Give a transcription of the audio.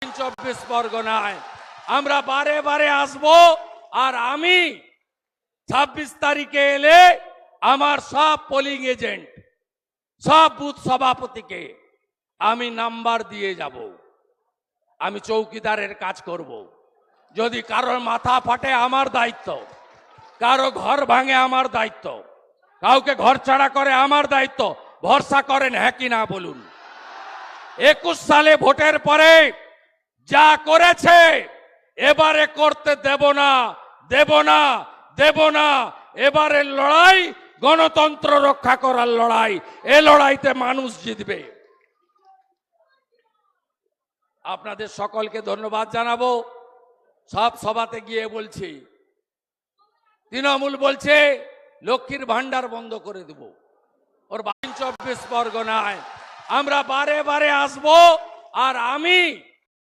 24 পরগনায় আমরা বারে বারে আসবো। আর আমি 26 তারিখে এলে আমার সব পোলিং এজেন্ট, সব বুথ সভাপতিকে আমি নাম্বার দিয়ে যাব। আমি চৌকিদারের কাজ করব। যদি কারোর মাথা ফাটে আমার দায়িত্ব, কারো ঘর ভাঙে আমার দায়িত্ব, কাউকে ঘর ছাড়া করে আমার দায়িত্ব। ভরসা করেন হ্যাঁ কি না বলুন? 21 সালে ভোটের পরে যা করেছে এবারে করতে দেব না, দেব না, দেব না। এবারের লড়াই গণতন্ত্র রক্ষা করার লড়াই। এ লড়াইতে মানুষ জিতবে। আপনাদের সকলকে ধন্যবাদ জানাবো। সব সভাতে গিয়ে বলছি, তৃণমূল বলছে লক্ষ্মীর ভান্ডার বন্ধ করে দেব। ওর 24 পরগনায় আমরা বারে বারে আসবো। আর আমি